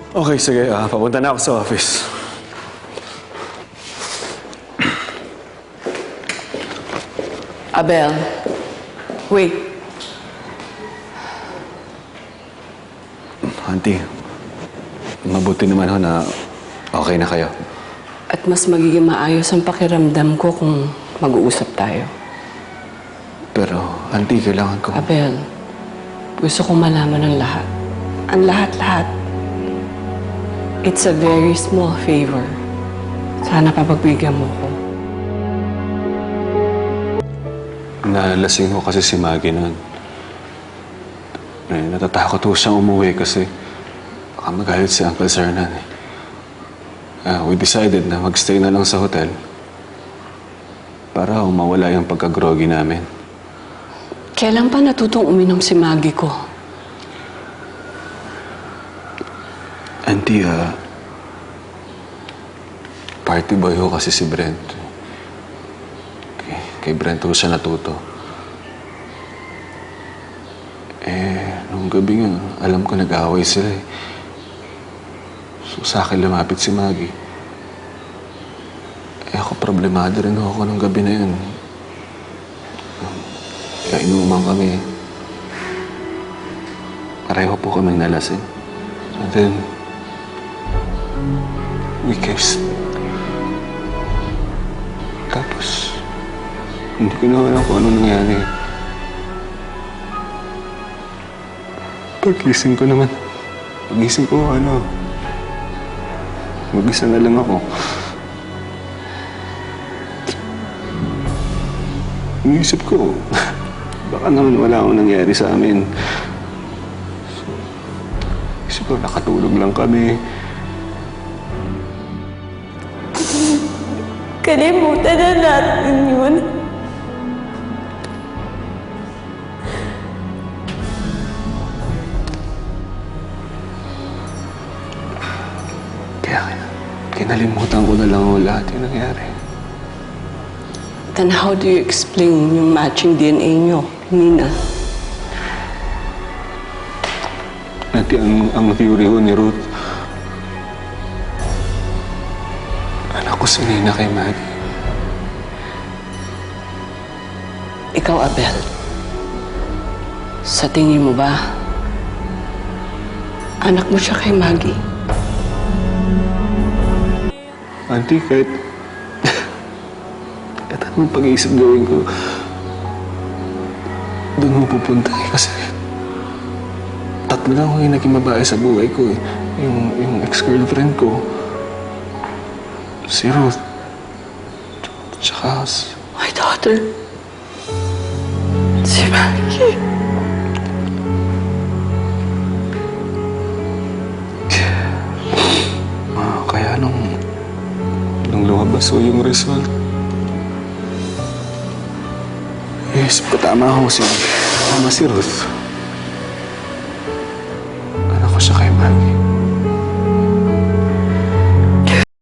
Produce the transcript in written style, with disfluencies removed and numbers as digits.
Okay, sige. Papunta na ako sa office. Abel, wait. Auntie, mabuti naman ho na okay na kayo. At mas magiging maayos ang pakiramdam ko kung mag-uusap tayo. Pero, Auntie, kailangan ko... Abel, gusto kong malaman ang lahat. Ang lahat-lahat. It's a very small favor. Sana papagbigyan mo ko. Nalasing ho kasi si Maggie noon. Natatakot ho siyang umuwi kasi baka magalit si Uncle Sernan. We decided na magstay na lang sa hotel para mawala yung pagka-groggy namin. Kailan pa natutong uminom si Maggie ko? Auntie, party boy ho kasi si Brent. Kay Brent ho siya natuto. Nung gabi nga, alam ko nag-aaway sila eh. So sa akin lumapit si Maggie. Ako problemado rin ako nung gabi na yun. Kaya inuman kami. Pareho po kaming nalasing. And then, we kissed. Tapos, hindi ko na alam kung ano nangyari. Pagising ko, mag-isa na lang ako. Inisip ko, baka naman wala akong nangyari sa amin. So, isip ko, nakatulog lang kami. Kalimutan na natin yun. Kaya kinalimutan ko na lang ako lahat yung nangyari. Then how do you explain yung matching DNA nyo, Nina? At ang theory ko ni Ruth, anak ko si Nina kay Maggie. Ikaw, Abel, sa tingin mo ba, anak mo siya kay Maggie? Auntie, kahit anong pag-iisip gawin ko, doon mo pupunta eh. Kasi tatlo lang ako yung naging babae sa buhay ko eh. Yung ex-girlfriend ko, si Ruth, tsaka My daughter, si Maggie. Kaya nung lumabas ko yung result, isip ko tama si Ruth. Anak ko siya kay Maggie.